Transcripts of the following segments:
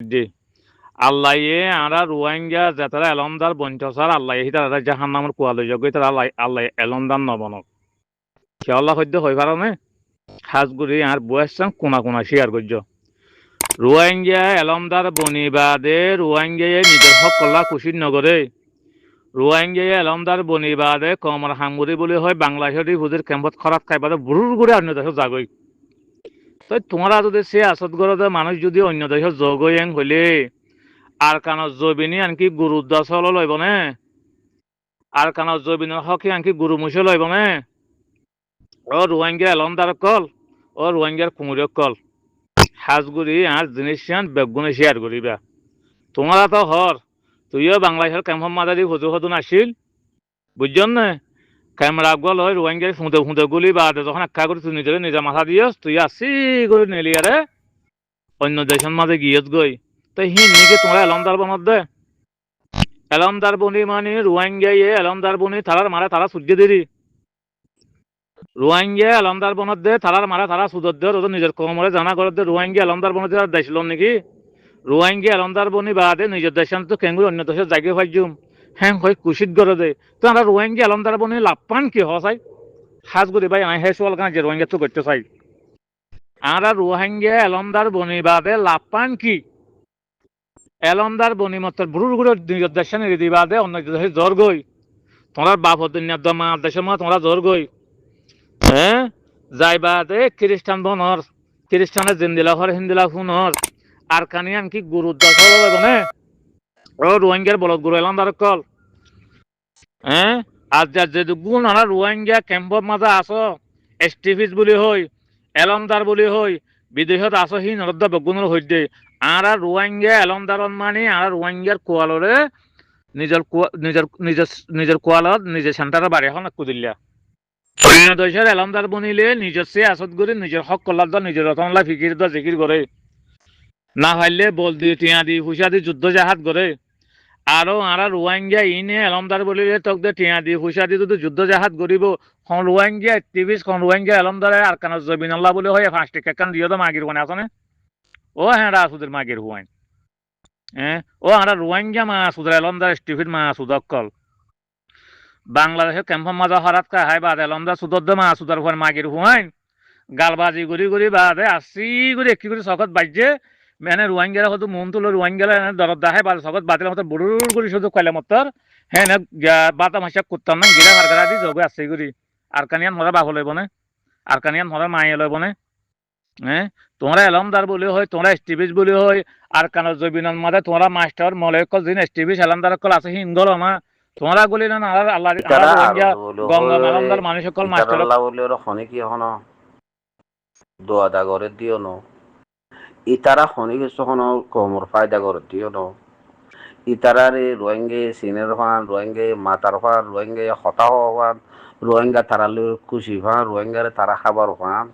হইছে আল্লাহ আরা রোহিঙ্গা যাতারা এলমদার বঞ্চসার আল্লাহ তারা জাহান্নামের কুয়ালে যোগ তারা আল্লাহ এলমদার নবনক খেয়াল্লা সদ্য হই পারে হাজগুড়ি আর বয়সান কোনা কোনা শেয়ার করছ রোহিঙ্গা এলমদার বনিবাদে রোহিঙ্গায় নিজের হক কল্লা কুশির নগরে রোহিঙ্গায় এলমদার বনিবাদে কমর হাঙ্গুরি বলে হয় বাংলাদেশের হুজুর ক্যাম্পত খরাত খাইবাদে বুড়ুর করে অন্য দেশে যাগই তো তোমরা যদি সে আসত গরদে মানুষ যদি অন্য দেশে যোগয়ং হইলে আর কানত জবিনী আনকি গুরুদ্দাসল লইব নে আর কানত জবিনের হকে আনকি গুরু মুছে লইব নে ও রোহিঙ্গা এলমদার কল ও রোহিঙ্গার কুমুরিয়ক কল হাজগুড়ি আর জিনিস বেগুনে শেয়ার করিবা তোমরা তো হর তুইও বাংলাদেশের ক্যাম্প মাদারি হুজু হতুন আসিল বুঝছেন না ক্যামেরা গল হয় রোহিঙ্গার ফুঁদে ফুঁদে গুলি বা যখন একা করে তুই নিজের নিজে মাথা দিয়স তুই আসি করে নিলি আরে অন্য দেশের মাঝে গিয়েছ গই তো নিকে তোমরা এলমদার বনত দে এলমদার বনি মানে রোহিঙ্গা এলমদার বনি তারার মারা তারা সূর্য দিদি রোহিঙ্গা এলমদার বনত দে তারার মারা তারা সুদর দে ওদের নিজের কমরে জানা করে দে রোহিঙ্গা এলমদার বনত দে দেশল নাকি রোহিঙ্গা এলমদার বনি বাদে নিজের দেশান তো কেঙ্গুর অন্য দেশের জায়গায় পাইজুম হ্যাঁ হয় কুশিত করে দে তো আমরা রোহিঙ্গা এলমদার বনি লাভ পান কি হসাই হাজগুড়ি ভাই আমি হেসওয়াল কান যে রোহিঙ্গা তো করতে চাই আমরা রোহিঙ্গা এলমদার বনি বাদে লাভ পান কি এলমদার বনি মত বুড়ুর গুড়ো নিজের দেশান রিদি বাদে অন্য দেশে জ্বর গই তোমরা বাপ মা দেশের মা তোমরা জ্বর গই হ্যাঁ যাই বাদে খ্রিস্টান বনর খ্রিস্টানের জিন্দিলা হর হিন্দিলা ফুনর আর কানিয়ান কি গুরুদ্দাস হলে ও রোহিঙ্গার বলদ গুরু এলমদার কল হ্যাঁ আর যার যে গুণ আমরা রোহিঙ্গা ক্যাম্পর মাঝে আসো এসটিভিস বলি হই এলমদার বলি হই বিদেশত আসো হি নরদ্দ বেগুনের হইতে আর রোহিঙ্গা এলমদার মানে আর রোহিঙ্গার কোয়ালরে নিজের নিজের নিজের নিজের কোয়ালত নিজের সেন্টারে বাড়ি এখন কুদিল্লা অন্য দেশের এলমদার বনিলে নিজের সে আসত করে নিজের হক কল্লার দর নিজের রতনলা ফিকির দর জিকির করে না পাইলে বল দিয়ে টিয়া দি পয়সা দি যুদ্ধ জাহাজ করে আরো আর রোহিঙ্গা ইনে এলমদার বলিলে তোক দে টিয়া দি পয়সা দি যদি যুদ্ধ জাহাজ করিব খন রোহিঙ্গা টিভিস খন রোহিঙ্গা এলমদারে আর কানা জবিন আল্লাহ বলে হয় ফাঁসটি কেকান দিও তো মাগির কোনে আসনে ও হ্যাঁ রাসুদের মাগির হুয়াইন হ্যাঁ ও আমরা রোহিঙ্গা মা সুদের এলমদার স্টিফিন মা সুদক্কল বাংলাদেশের ক্যাম্প মাজা হরাত কা হাই বাদ এলমদার সুদর মা সুদার হুয়ান মাগির হুয়াইন গালবাজি করি করি বাদে আসি করে একটি করে চকত বাজছে মানে রোহিঙ্গারা হয়তো মন তুলো রোহিঙ্গারা দরদ দাহে বা চকত বাতিল মতো বুড়ুর করে শুধু কইলে মতর হ্যাঁ না বাতা মাসা করতাম না গিরা হারগারা দি যোগে আসি করি আর কানিয়ান মরা বাহ লইব না আর কানিয়ান মরা মায়ে লইব না হ্যাঁ তোমরা এলমদার বলি হয় তোমরা স্টিভিস বলি হয় আর কানো জবিনের মাঝে তোমরা মাস্টার মলেকল দিন স্টিভিস এলমদার কল আছে হিন্দল না তোমরা বলি না আল্লাহ রোহিঙ্গা গঙ্গা এলমদার মানুষ সকল মাস্টার আল্লাহ বলি ওরা খনি কি হন দোয়া দা করে দিও ন ইতারা খনি কিছু হন কমর ফায়দা করে দিও ন ইতারারে রোহিঙ্গে সিনের ফান রোহিঙ্গে মাতার ফান রোহিঙ্গে হতা হওয়ান রোহিঙ্গা তারালে খুশি ফান রোহিঙ্গারে তারা খাবার ফান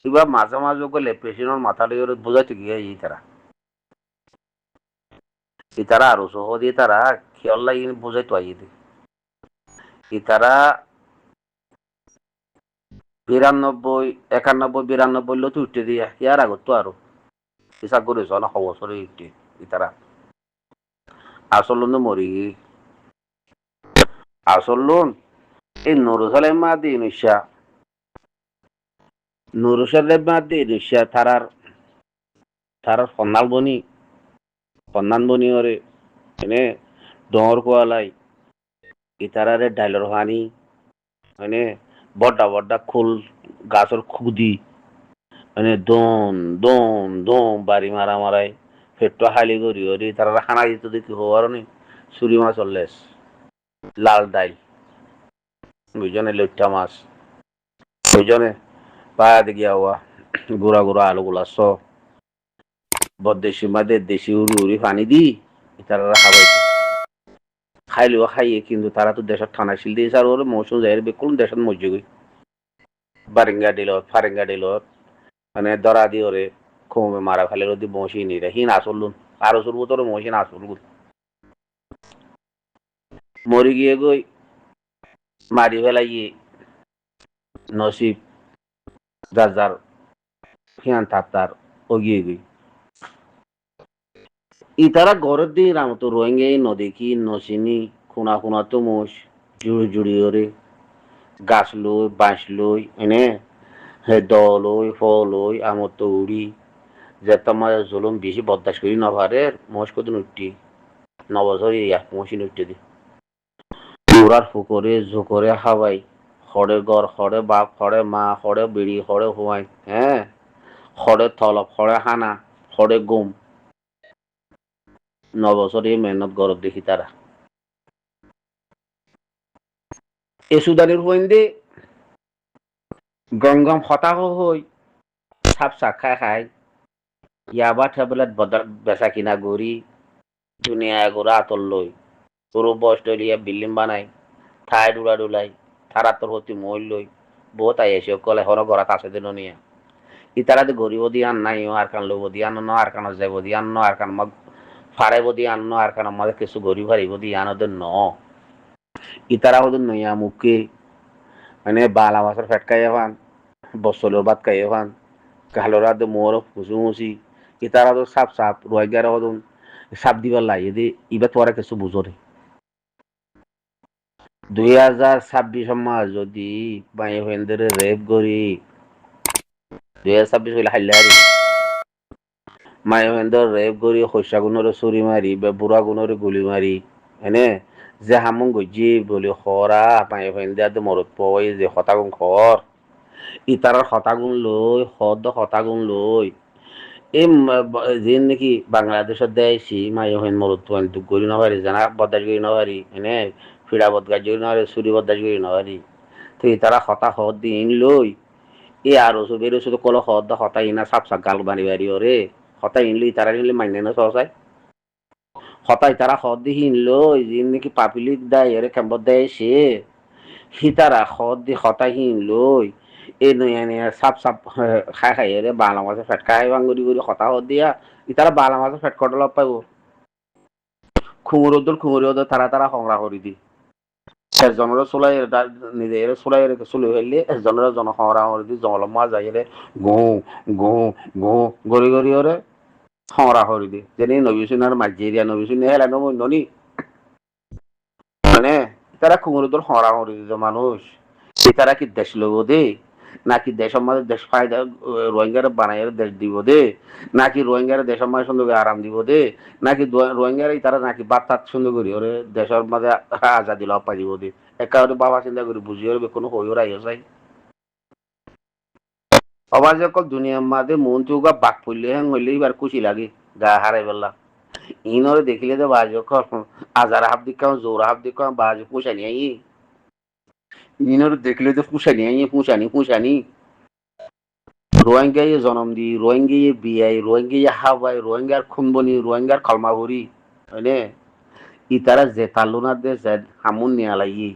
এবার মাঝে মাঝে গেলে পেশেন্টর মাথা লিয়ে বোঝাইতে গিয়ে ইতারা আরো সহজে তারা খেয়াল লাগি বোঝাইতো আইয়ে ইতারা 92 91 92 লো উঠতে দিয়া ইয়ার আগত তো আরো হিসাব করে চল হবছরে উঠতে ইতারা আসল লোন মরি আসল লোন এই নুরুসালেম মাদি নিশা নুরুসালেম মাদি নিশা তারার ফন্নাল বনি ওরে এনে ডর কোয়ালাই ইতারারে ডাইলর হানি মানে বড্ডা বড্ডা খুল গাছর খুদি মানে দন দন দম বাড়ি মারাই পেট্টো হালি করি ওরি তারা খানা দিত দেখি হওয়ার নি চুরি মাছ চল্লেস লাল ডাইল বুঝনে লইটা মাছ বুঝনে পায়া গিয়া হওয়া গুড়া গুড়া আলু গুলা স বদেশি মাদে দেশি উড়ি উড়ি পানি দি তারা খাবাইছে খাইলেও খাইয়ে কিন্তু তারা তো দেশের ঠান্ডা শিল দিয়েছে আর ওর মৌসুম যাই বেকুল দেশের মজুগ বারিঙ্গা ডিলত ফারিঙ্গা ডিলত মানে দরা দি ওরে কমে মারা ফেলে যদি মৌসি নিরে হিন আসলুন আরো সুরবো তোর মৌসি না আসলুন মরি গিয়ে গই মারি ফেলাইয়ে নসিব যার যার হিয়ান তার ও গিয়ে গই ইতারা ঘরের দিয়ে রামতো রোহিঙ্গা নদী কি নসিনি খুনা খুনা তো মোষ জুড়ি জুড়ি ওরে গাছ লই বাঁশ লই এনে হে দ লই ফ লই আমর তো উড়ি যে তোমার জুলুম বেশি বরদাস্ত করি নভারে মোষ কদিন উঠটি নবছর ইয়া মোষিন উঠতে দি উড়ার ফুকরে ঝুকরে হাওয়াই খড়ে গড় খড়ে বাপ খড়ে মা খড়ে বিড়ি খড়ে হুয়াই হ্যাঁ খড়ে তলব খড়ে হানা খড়ে গুম নবছরে মেহনত গরত দেখি তারা এ সুদানের হইন্দে গঙ্গম হতাশ হই সাপ সাক্ষা খাই ইয়াবা টেবলেট বদল বেচা কিনা গড়ি দুনিয়া এগোরা আতর লই পূর্ব অস্ট্রেলিয়া বিল্ডিং বানাই ঠাই ডুলা ডুলাই থারাতর হতি মই লই বহুত আই এসে কলে হর গড়াত আছে দিন নিয়ে ইতারাতে গরিব দি আন নাই আর কান লোব দি আন আর কান যাব দি আন আর কান মগ ফারে বদি আন আর কান মগ কিছু গরিব হারিব দি আন ন ইতারা হদুন নইয়া মুখে মানে বালা মাছের ফেটকাই এভান বসলের ভাত খাই এভান কালোরা দে মোর ফুসু মুসি ইতারা তো সাপ সাপ রোহিঙ্গারা হদুন সাপ দিবার লাগে দি ইবা তোরা কিছু বুঝরে 2026 মাস যদি বাই হেন্দের রেপ করি 2026 হইলে হাইলারি মাই হেন্দের রেপ করি শস্যা গুণরে চুরি মারি বা বুড়া গুণরে গুলি মারি এনে যে হামুং গজি বলি খরা মাই হেন্দে মরত পই যে হতাগুন খর ইতারার হতাগুন লই হদ হতাগুন লই এই যে নাকি বাংলাদেশের দেশি মাইহেন মরত দুঃখ করি নপারি জানা বদাস করি নপারি এনে ফিরা বদগাজ করি নপারি চুরি বদাস করি নপারি তো তারা হতা হদ দিন লই এ আরো বেরো শুধু কল হদ হতা ইনা সাপ সাপ গাল বাড়ি বাড়ি ওরে হতা ইনলি তারা নিলে মাইনে না সহসায় হতাই তারা হদ দি হিন লই যে নাকি পাবলিক দায় এরে কেমন দেয় সে হিতারা হদ দি হতা হিন লই এ নয়া নয়া সাপ সাপ খাই খাই রে বালা মাছে ফেট খাই বাঙ্গুরি গুরি হতা হদ দিয়া ইতারা বালা মাছে ফেট কটল পাইব খুঙুরি ওদল তারা তারা সংগ্রা করি দি এজনের চলাই নিজে চলাই চলে ফেললে এজনের জন সংগ্রা করি দি জঙ্গল মাছ যাই গু গু গু গড়ি গড়ি ওরে সংগ্রা করি দি যেনে নবীচুনার মাঝেরিয়া নবীচুনি হেলা ননি মানে তারা খুঙুরি দল সংগ্রা করি দি মানুষ তারা কি দেশ লব দে নাকি দেশের মাঝে দেশ ফায়দা রোহিঙ্গারা বানাই দেশ দিব দে নাকি রোহিঙ্গারা দেশের মাঝে সুন্দর আরাম দিব দে নাকি রোহিঙ্গারা তারা নাকি বাত তাত সুন্দর করি ওরে দেশের মাঝে আজাদি লাভ পাই দিব দে একাউন্টে বাবা চিন্তা করি বুঝি ওর কোনো হইও রাইও চাই অবাজ অকল দুনিয়ার মাঝে মন চৌকা বাক পড়লে হ্যাং হইলে এবার খুশি লাগে গা হারাই বেলা ইনরে দেখিলে তো বাজ অকল আজার হাফ দিকাম জোর হাফ দিকাম বাজ পুষানি আই ইনর দেখলে তো পুষানি আই পুষানি রোহিঙ্গা জনম দি রোহিঙ্গা বিয়াই রোহিঙ্গা হাওয়াই রোহিঙ্গার খুনবনি রোহিঙ্গার খালমাগুড়ি হয়নে ইতারা যে তাল্লুনা দে যে হামুন নিয়া লাগি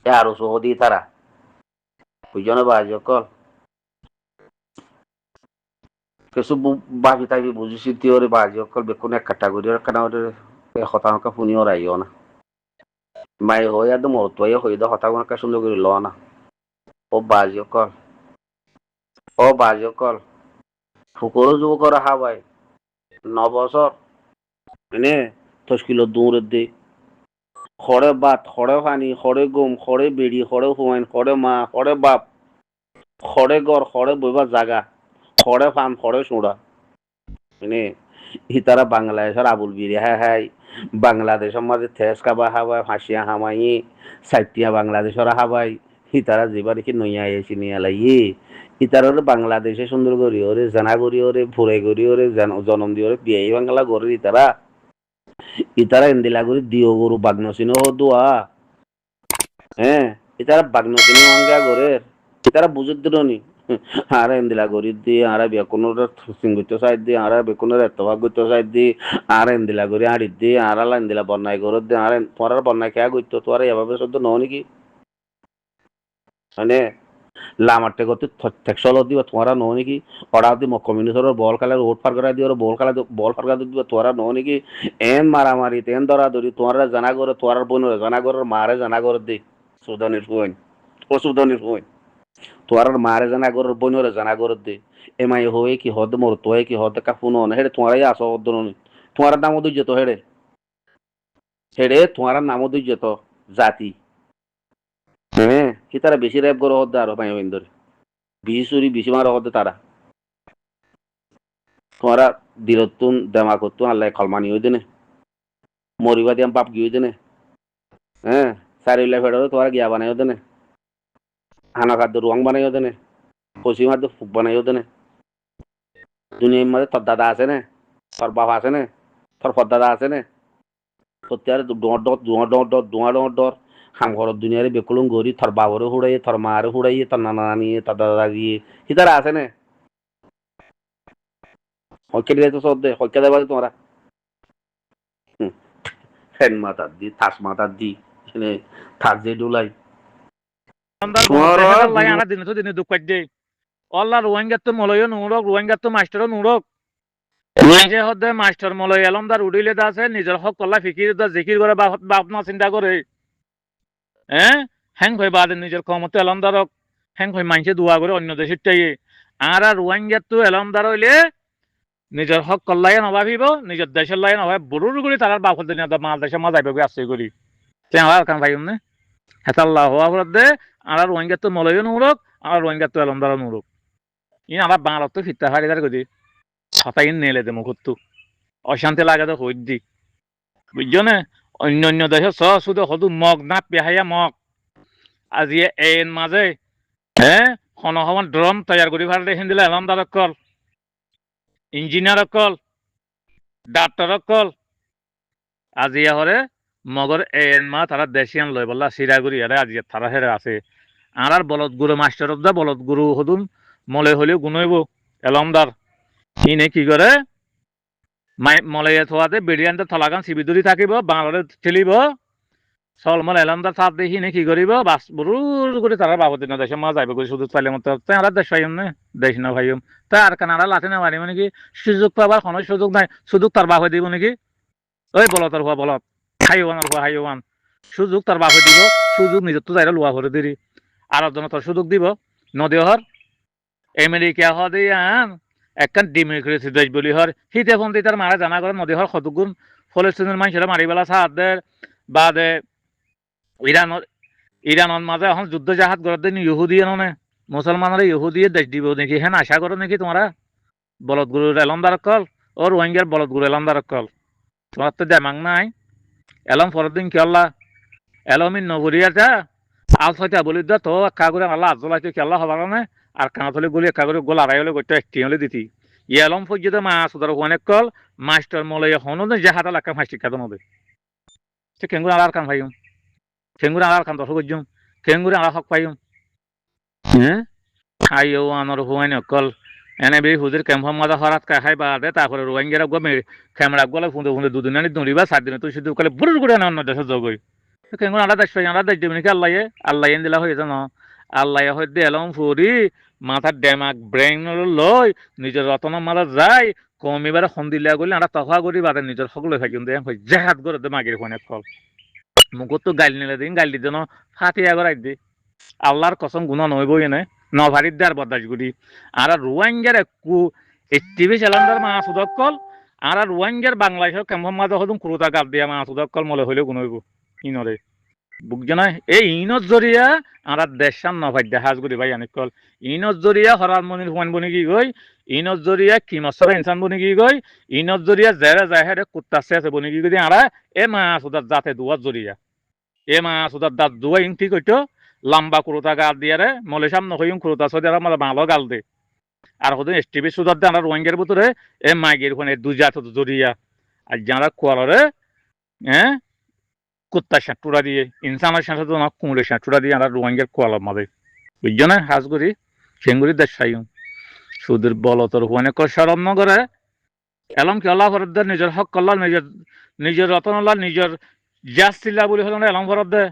আরো সহদি তারা বুঝনে বাজ অকল কিছু বাবি তাবি বুঝিছি তিওরে বাজ অকল বেকুন এক কাটাগরি কানা হতাহকা শুনিও রাইও না মাই হই আর মরতুয়াই হই দা হতাহকা সুন্দর করে ল না ও বাজ অকল ফুকরো যুবকর হাওয়াই 9 বছর এনে 10 কিলো দূরের দে খড়ে ভাত খড়ে পানি খড়ে গম খড়ে বেড়ি খড়ে হুমাইন খড়ে মা খড়ে বাপ খড়ে গড় খড়ে বইবার জাগা খড়ে ফান খড়ে সোঁড়া এনে ইতারা বাংলাদেশের আবুল বিরি হাই বাংলাদেশের মাঝে থেস খাবা হাবাই হাসিয়া হামাই সাইটিয়া বাংলাদেশের হাবাই ইতারা যেবার কি নইয়া এসে নিয়ে লাই ইতারা বাংলাদেশে সুন্দর করি ওরে জানা করি ওরে ফুরে করি ওরে জনম দিয়ে ওরে বিয়ে বাংলা করে ইতারা ইতারা ইন্দিলা করি দিও গরু বাগনসিনো দোয়া হ্যাঁ ইতারা বাগনসিনো মাঙ্গা করে ইতারা বুঝুর দিলনি আরা ইন্দিলা করি দি আরা বেকুনোর সিঙ্গুত্ব সাইড দি আরা বেকুনোর এতভাগ গুত্ত সাইড দি আরা ইন্দিলা করি আড়ি দি আরা ইন্দিলা বন্যাই করে দি আরে তোরার বন্যাই খেয়া গুত্ত তোরা এভাবে সদ্য নও নাকি মানে লামারটে করতে টেক্সল দিব তোরা নও নাকি ওরা দি কমিউনিস্টর বল খেলা রোড পার করা দিয়ে বল ফারকা দিব তোরা নও নাকি এন মারামারি তেন ধরা ধরি তোরা জানা করে তোরার বোন জানা করে মারে জানা করে দি সুদানির হুইন ও সুদানির হুইন তোরার মারে জানা করে বোনরে জানা করে দি এমাই হয়ে কি হদ মর তোয়ে কি হদ কাফুন হেরে তোরাই আসো হদ তোমার নাম দুর্যত হেড়ে হেড়ে তোমার নাম দুর্যত জাতি হ্যাঁ কি তারা বেশি র্যাপ করে হদ্দে আরো পাই ধরে বেশি চুরি বেশি মারা হদ্দে তারা তোমারা দিলতুন দেমা করতুন আল্লাহ খলমানি হই দেনে মরিবা দিয়াম বাপ গিয়ে দেনে হ্যাঁ সারিল্লা ফেডারও তোমারা গিয়া বানাই দেনে হানা খাদ্য রুয়াং বানাই দেনে পশ্চিম খাদ্য ফুক বানাই দেনে দুনিয়ার মধ্যে তোর দাদা আছে না তোর বাপ আছে না তোর দাদা আছে না সত্যি ডর হাম ঘর দুনিয়ারে বেকুলুম গরি তোর বাবরে হুড়াইয়ে তোর মারে হুড়াইয়ে তোর নানা নানিয়ে তোর দাদা দিয়ে হিতারা আছে না হকে দিয়ে তো সব দে হকে দেবা তোমরা ফ্যান মাতার দি থাস মাতার দি এখানে থাক যে ডুলাই আনা দিনে তো দিনে দুঃখ দে অল্লাহ রোহিঙ্গার তো মলয় নুরক রোহিঙ্গার তো মাস্টারও নুরক যে হদ্দে মাস্টার মলয় এলমদার উডিলে আছে নিজের হক কল্লা ফিকির জিকির করে বাপ না চিন্তা করে হ্যাঁ হ্যাং হয়ে বাদে নিজের ক্ষমতা এলমদারক হ্যাং হয়ে মাইনসে দোয়া করে অন্য দেশের টাইয়ে আর রোহিঙ্গার তো এলমদার হইলে নিজের হক কল্লাই নভাবিব নিজের দেশের লাই নভাব বড়ুর করে তার বাপর দিন মা দেশে মা যাইবে আসছে করি আর কান ভাই নে হেতাল্লাহ হওয়া দে আর রোহিঙ্গার তো মলয় নুরক আর রোহিঙ্গার তো এলমদারও নুরক ইন আবার বাংলার তো ফিরতে হারি তার কদি হতাই নেলে দে মুখত্তু অশান্তি লাগে তো হই দি বুঝছো না অন্য অন্য দেশে স শুধু হদু মগ না পেহাইয়া মগ আজি এন মাঝে হ্যাঁ হন ড্রম তৈয়ার করি ভারতে হিন্দিলে এলমদার কল ইঞ্জিনিয়ার কল ডাক্তার কল আজি হরে মগর এন মা তারা দেশিয়ান লয় বললা সিরাগুড়ি আরে আজি তারা হেরে আছে আর বলদ গুরু মাস্টার দা বলদ গুরু হদুন মলে হলেও গুনইব এলমদার ইনে কি করে মলয়ে থোয়াতে বেড়িয়ানতে থলাগান সিবিদুরি থাকিব বাংলারে ঠেলিব সলমল এলমদার সাপ দেখি নে কি করিব বাস বরুর করে তারা বাবদ দিন দেশে মা যাইব করে সুযোগ পাইলে মতো তারা দেশ পাইম নে দেশ না ভাইম তাই আর কানাডা লাঠি না মারিব নাকি সুযোগ পাবার কোনো সুযোগ নাই সুযোগ তার বাপে দিব নাকি ওই বলতার হওয়া বলত হাইওয়ান হওয়া হাইওয়ান সুযোগ তার বাপে দিব সুযোগ নিজের তো যাইরা লোয়া করে দিরি আর জন তোর সুযোগ দিব নদীহর আমেরিকা হওয়া দিয়ে আন একখান ডেমোক্রেসি দেশ বলি হর হিতে ফন্দি তার মারা জানা করে নদী হর কতগুণ ফলস্তিনের মানুষেরা মারি বেলা সাহায্যের বাদে ইরানের মাঝে এখন যুদ্ধ জাহাজ গড়ে দিন ইহুদিয়ে নে মুসলমানের ইহুদিয়ে দেশ দিব নাকি হ্যাঁ আশা করো নাকি তোমরা বলদ গুরুর এলমদার কল ও রোহিঙ্গার বলদ গুরু এলমদার কল তোমার তো দেমাং নাই এলম ফরদিন কি আল্লাহ এলমিন নগরিয়াটা আল ছয়টা বলি দা তো একা করে আল্লাহ আজলাইতে কি আল্লাহ হবার না আর কাঁথলে গলি একা করে গোল আড়াই হলে গোটা একটি হলে দিতি এলম পর্যন্ত মা সুদার অনেক কল মাস্টার মলয় হনো জাহাটা লাক্কা ফাঁসি খাতো নদে সে কেঙ্গুর আলার কান ভাইম কেঙ্গুর আলার কান দর্শক করছুম কেঙ্গুরে আলার হক পাইম হ্যাঁ আইও আনর হুয়াইন কল এনে বে হুজুর ক্যাম্পম মাদা হরাত খাই বাদে তারপরে রোহিঙ্গারা গমে ক্যামেরা গলে ফুঁদে ফুঁদে দুদিন আনি দৌড়িবা 7 দিনে তুই শুধু কলে বুড়ুর করে অন্য দেশে জগই কেঙ্গুর আলাদা দেশ পাই আলাদা দেশ দেবে নাকি আল্লাহ এন দিলা হয়ে জানো আল্লাহ হইতে এলম ফুরি মাথার ডেমাক ব্রেন লয় নিজের রতন মারা যায় কমিবারে সন্দিলিয়া গলি আমরা তফা করি বাদে নিজের সকলে থাকি জেহাত করে দে মাগির ফোনে কল মুখত তো গাইল নিলে দিন গাইল দিতে ফাটিয়া গড়াই দি আল্লাহর কসম গুণা নইবই এনে নভারিত দেয়ার বদাস গুড়ি আর রোহিঙ্গার একটু টিভি চ্যানেলের মা সুদক্কল আর রোহিঙ্গার বাংলাদেশের কেমন মাঝে হদুম কুরুতা গাপ দিয়া মা সুদক্কল মলে হইলে গুণইব ইনরে বুঝছে না এই ইনত জরিয়া আর দেশান নভাদ্য হাজগুড়ি ভাই আনিকল ইনত জরিয়া হরার মনির হুয়ান বনি কি গই ইনত জরিয়া কিমসরা ইনসান বনি কি গই ইনত জরিয়া জেরে জাহেরে কুত্তা আছে বনি কি গই আরা এ মা সুদার জাতে দুয়ার জরিয়া এ মা সুদার দাঁত দুয়া ইন ঠিক হইতো লম্বা কুরুতা গাল দিয়ারে মলেশাম নহইম কুরুতা সদিয়ার মালা ভালো গাল দে আর হদুন এসটিভি সুদার দে আমরা রোহিঙ্গার ভিতরে এ মাগির ফোনে দুজাত জরিয়া আর যারা কোয়ালরে হ্যাঁ কুত্তা সাঁটুরা দিয়ে ইনসানের সাথে তো না কুমড়ে সাঁটুরা দিয়ে আমরা রোহিঙ্গার কোয়ালার মাঝে বুঝছো না হাজগুড়ি সেঙ্গুড়ি দেশ সাইম সুদের বলতর হুয়ানে সরম নগরে এলম কি আল্লাহ ফরদ্দের নিজের হক কল্লা নিজের রতন আল্লাহ নিজের জাস চিল্লা বলি হল না এলম ফরদ্দে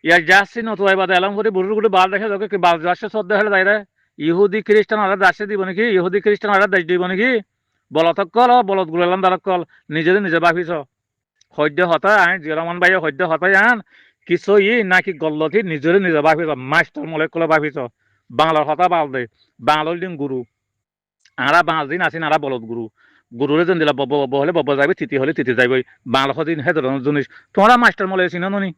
ইয়ার জাস চিহ্ন তো বাদে এলম করে বুড়ুর গুড়ি বাল দেখে তোকে কি বাল জাসে শ্রদ্ধা হলে তাইরে ইহুদি খ্রিস্টান আরা দাসে দিব নাকি ইহুদি খ্রিস্টান আরা দেশ দিব নাকি বলতক কল বলত গুলো এলাম দ্বারা কল নিজের নিজে ভাবিছ সদ্য হতাই আন জিরমান বাইয়ে সদ্য হতাই আন কিছু নাকি গল্লথি নিজরে নিজে ভাবিছ মাস্টার মলে কলে ভাবিছ বাংলার হতা বাল দে বাংলার দিন গুরু আরা 5 দিন আছেন আরা বলদ গুরু গুরুরে যেন দিলা বব্ব বব্ব হলে বব্ব যাবে, তিতি হলে তিতি যাইবই। বাংলা দিন হে ধরনের জিনিস তোমরা মাস্টার মলে চিনো নি?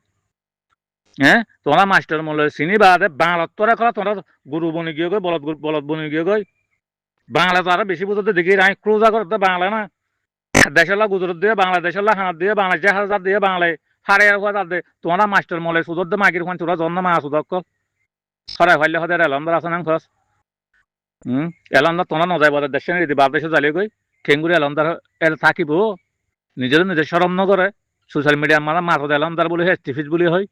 হ্যাঁ, তোমরা মাস্টার মলে চিনি বাদে বাংলা তোরা করা তোমরা গুরু বনি গিয়ে গই, বলদ বলদ বনি গিয়ে গই। বাংলা তো আরো বেশি বুঝতে দেখি রাই ক্রুজা করতে বাংলা না দেশের গুজরাট দিয়ে বাংলাদেশের হাত দিয়ে বাংলাদেশ হাজার দিয়ে বাংলায় হারে হাজার দিয়ে তোমরা মাস্টার মলে সুদর দিয়ে মাগির খান তোরা জন্ম মা সুদক্ষ সরাই ফাইলে হদের এলন্দার আছে না খস এলন্দার তোমরা নজাই বাদের দেশে নিয়ে বাদ দেশে জ্বালিয়ে গই খেঙ্গুরি এলন্দার এল থাকিব নিজের নিজের সরম নগরে সোশ্যাল মিডিয়ার মানে মাথা এলন্দার বলে হেস্টিফিস বলি হয়